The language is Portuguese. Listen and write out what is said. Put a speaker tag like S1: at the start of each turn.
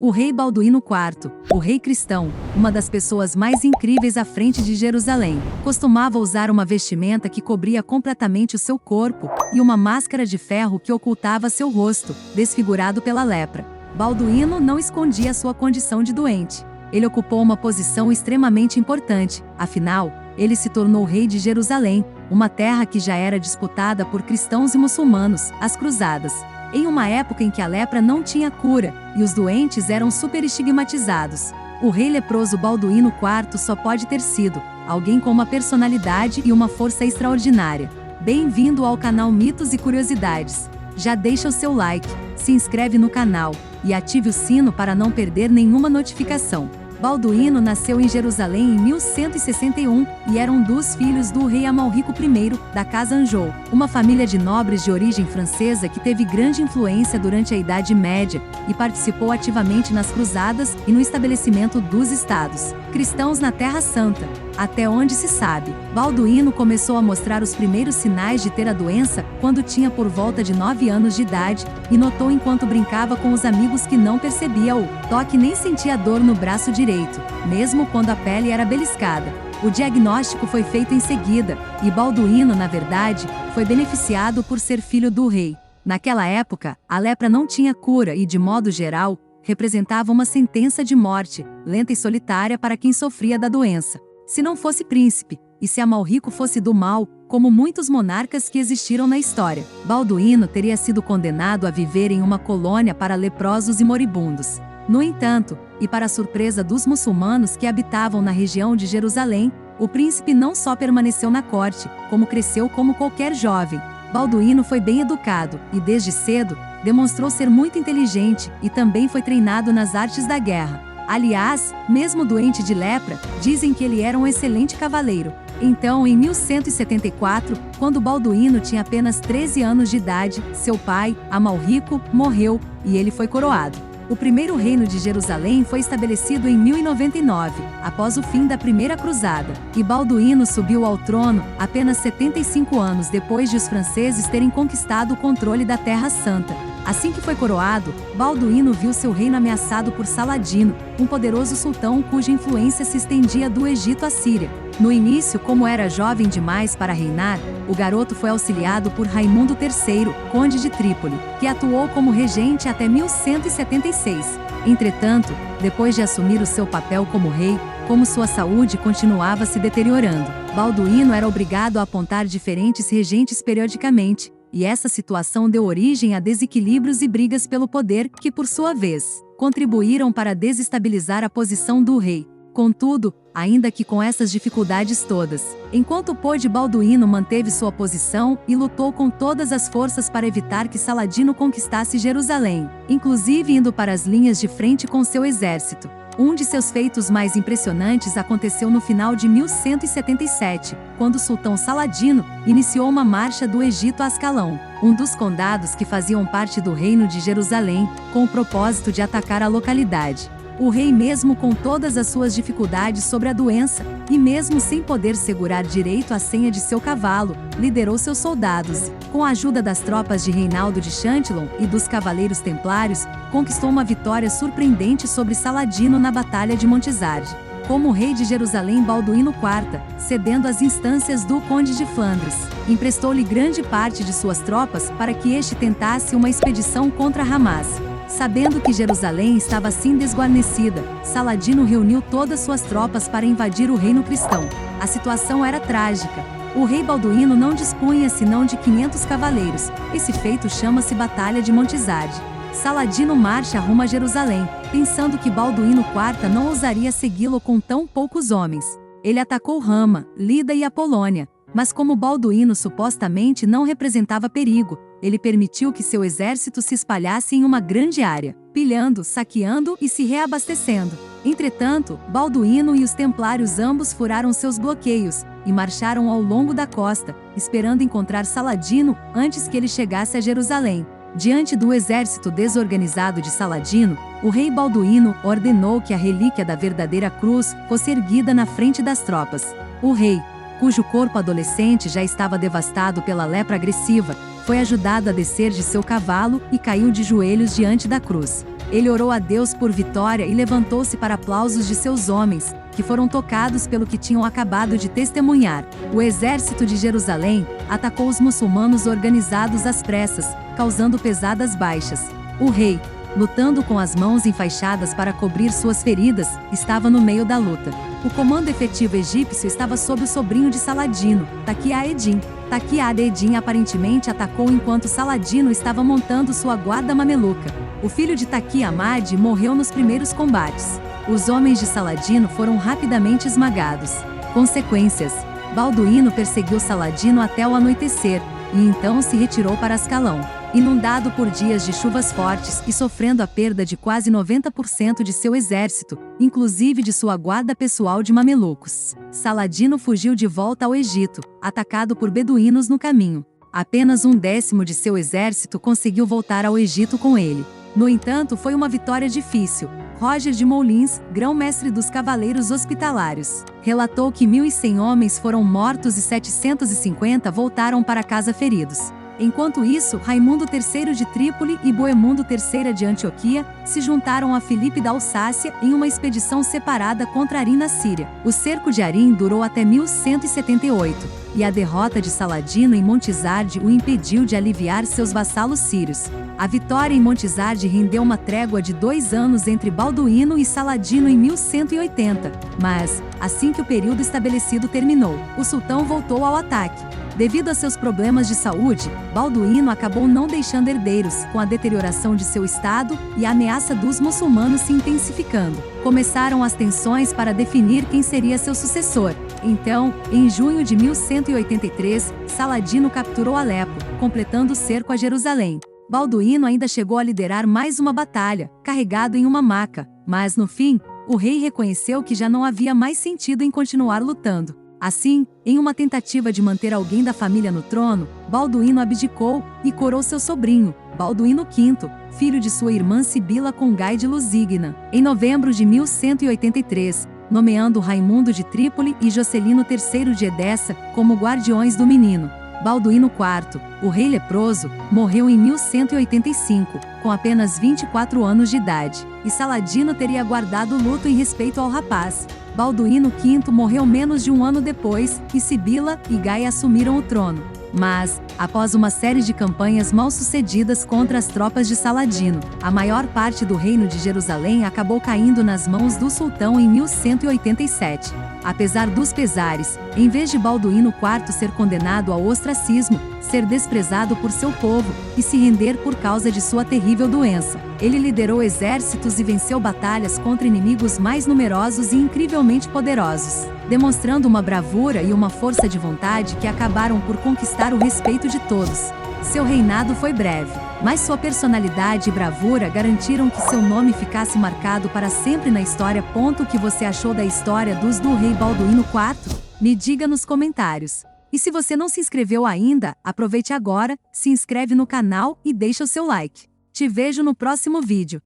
S1: O rei Balduíno IV, o rei cristão, uma das pessoas mais incríveis à frente de Jerusalém, costumava usar uma vestimenta que cobria completamente o seu corpo e uma máscara de ferro que ocultava seu rosto, desfigurado pela lepra. Balduíno não escondia sua condição de doente. Ele ocupou uma posição extremamente importante, afinal, ele se tornou rei de Jerusalém, uma terra que já era disputada por cristãos e muçulmanos, as cruzadas. Em uma época em que a lepra não tinha cura, e os doentes eram superestigmatizados. O rei leproso Balduíno IV só pode ter sido alguém com uma personalidade e uma força extraordinária. Bem-vindo ao canal Mitos e Curiosidades. Já deixa o seu like, se inscreve no canal e ative o sino para não perder nenhuma notificação. Balduíno nasceu em Jerusalém em 1161 e era um dos filhos do rei Amalrico I, da Casa Anjou, uma família de nobres de origem francesa que teve grande influência durante a Idade Média e participou ativamente nas cruzadas e no estabelecimento dos estados cristãos na Terra Santa. Até onde se sabe, Balduíno começou a mostrar os primeiros sinais de ter a doença quando tinha por volta de 9 anos de idade e notou enquanto brincava com os amigos que não percebia o toque nem sentia dor no braço direito, mesmo quando a pele era beliscada. O diagnóstico foi feito em seguida, e Balduíno, na verdade, foi beneficiado por ser filho do rei. Naquela época, a lepra não tinha cura e, de modo geral, representava uma sentença de morte, lenta e solitária para quem sofria da doença. Se não fosse príncipe, e se Amalrico fosse do mal, como muitos monarcas que existiram na história, Balduíno teria sido condenado a viver em uma colônia para leprosos e moribundos. No entanto, e para a surpresa dos muçulmanos que habitavam na região de Jerusalém, o príncipe não só permaneceu na corte, como cresceu como qualquer jovem. Balduíno foi bem educado e, desde cedo, demonstrou ser muito inteligente e também foi treinado nas artes da guerra. Aliás, mesmo doente de lepra, dizem que ele era um excelente cavaleiro. Então, em 1174, quando Balduíno tinha apenas 13 anos de idade, seu pai, Amalrico, morreu e ele foi coroado. O primeiro reino de Jerusalém foi estabelecido em 1099, após o fim da Primeira Cruzada, e Balduíno subiu ao trono apenas 75 anos depois de os franceses terem conquistado o controle da Terra Santa. Assim que foi coroado, Balduíno viu seu reino ameaçado por Saladino, um poderoso sultão cuja influência se estendia do Egito à Síria. No início, como era jovem demais para reinar, o garoto foi auxiliado por Raimundo III, conde de Trípoli, que atuou como regente até 1176. Entretanto, depois de assumir o seu papel como rei, como sua saúde continuava se deteriorando, Balduíno era obrigado a apontar diferentes regentes periodicamente, e essa situação deu origem a desequilíbrios e brigas pelo poder que, por sua vez, contribuíram para desestabilizar a posição do rei. Contudo, ainda que com essas dificuldades todas, enquanto pôde, Balduíno manteve sua posição e lutou com todas as forças para evitar que Saladino conquistasse Jerusalém, inclusive indo para as linhas de frente com seu exército. Um de seus feitos mais impressionantes aconteceu no final de 1177, quando o sultão Saladino iniciou uma marcha do Egito a Ascalão, um dos condados que faziam parte do reino de Jerusalém, com o propósito de atacar a localidade. O rei, mesmo com todas as suas dificuldades sobre a doença, e mesmo sem poder segurar direito a senha de seu cavalo, liderou seus soldados e, com a ajuda das tropas de Reinaldo de Châtillon e dos cavaleiros templários, conquistou uma vitória surpreendente sobre Saladino na Batalha de Montezarde. Como rei de Jerusalém, Balduíno IV, cedendo às instâncias do conde de Flandres, emprestou-lhe grande parte de suas tropas para que este tentasse uma expedição contra Hamas. Sabendo que Jerusalém estava assim desguarnecida, Saladino reuniu todas suas tropas para invadir o reino cristão. A situação era trágica. O rei Balduíno não dispunha senão de 500 cavaleiros. Esse feito chama-se Batalha de Montezarde. Saladino marcha rumo a Jerusalém, pensando que Balduíno IV não ousaria segui-lo com tão poucos homens. Ele atacou Rama, Lida e a Polônia. Mas como Balduíno supostamente não representava perigo, ele permitiu que seu exército se espalhasse em uma grande área, pilhando, saqueando e se reabastecendo. Entretanto, Balduíno e os templários ambos furaram seus bloqueios e marcharam ao longo da costa, esperando encontrar Saladino antes que ele chegasse a Jerusalém. Diante do exército desorganizado de Saladino, o rei Balduíno ordenou que a relíquia da verdadeira cruz fosse erguida na frente das tropas. O rei, cujo corpo adolescente já estava devastado pela lepra agressiva, foi ajudado a descer de seu cavalo e caiu de joelhos diante da cruz. Ele orou a Deus por vitória e levantou-se para aplausos de seus homens, que foram tocados pelo que tinham acabado de testemunhar. O exército de Jerusalém atacou os muçulmanos organizados às pressas, causando pesadas baixas. O rei, lutando com as mãos enfaixadas para cobrir suas feridas, estava no meio da luta. O comando efetivo egípcio estava sob o sobrinho de Saladino, Taqi ad-Din. Taqi ad-Din aparentemente atacou enquanto Saladino estava montando sua guarda mameluca. O filho de Taqi Amad morreu nos primeiros combates. Os homens de Saladino foram rapidamente esmagados. Consequências: Balduíno perseguiu Saladino até o anoitecer, e então se retirou para Ascalão. Inundado por dias de chuvas fortes e sofrendo a perda de quase 90% de seu exército, inclusive de sua guarda pessoal de mamelucos, Saladino fugiu de volta ao Egito, atacado por beduínos no caminho. Apenas 1/10 de seu exército conseguiu voltar ao Egito com ele. No entanto, foi uma vitória difícil. Roger de Moulins, grão-mestre dos Cavaleiros Hospitalários, relatou que 1.100 homens foram mortos e 750 voltaram para casa feridos. Enquanto isso, Raimundo III de Trípoli e Boemundo III de Antioquia se juntaram a Filipe da Alsácia em uma expedição separada contra Arim na Síria. O cerco de Arim durou até 1178, e a derrota de Saladino em Montizarde o impediu de aliviar seus vassalos sírios. A vitória em Montizarde rendeu uma trégua de 2 anos entre Balduíno e Saladino em 1180, mas, assim que o período estabelecido terminou, o sultão voltou ao ataque. Devido a seus problemas de saúde, Balduíno acabou não deixando herdeiros, com a deterioração de seu estado e a ameaça dos muçulmanos se intensificando. Começaram as tensões para definir quem seria seu sucessor. Então, em junho de 1183, Saladino capturou Alepo, completando o cerco a Jerusalém. Balduíno ainda chegou a liderar mais uma batalha, carregado em uma maca, mas no fim, o rei reconheceu que já não havia mais sentido em continuar lutando. Assim, em uma tentativa de manter alguém da família no trono, Balduíno abdicou e coroou seu sobrinho, Balduíno V, filho de sua irmã Sibila Congai de Lusignan, em novembro de 1183, nomeando Raimundo de Trípoli e Jocelino III de Edessa como guardiões do menino. Balduíno IV, o rei leproso, morreu em 1185, com apenas 24 anos de idade, e Saladino teria guardado luto em respeito ao rapaz. Balduíno V morreu menos de um ano depois, e Sibila e Gaia assumiram o trono. Mas, após uma série de campanhas mal-sucedidas contra as tropas de Saladino, a maior parte do reino de Jerusalém acabou caindo nas mãos do sultão em 1187. Apesar dos pesares, em vez de Balduíno IV ser condenado ao ostracismo, ser desprezado por seu povo e se render por causa de sua terrível doença, ele liderou exércitos e venceu batalhas contra inimigos mais numerosos e incrivelmente poderosos, demonstrando uma bravura e uma força de vontade que acabaram por conquistar o respeito de todos. Seu reinado foi breve, mas sua personalidade e bravura garantiram que seu nome ficasse marcado para sempre na história. O que você achou da história do rei Balduíno IV? Me diga nos comentários. E se você não se inscreveu ainda, aproveite agora, se inscreve no canal e deixa o seu like. Te vejo no próximo vídeo.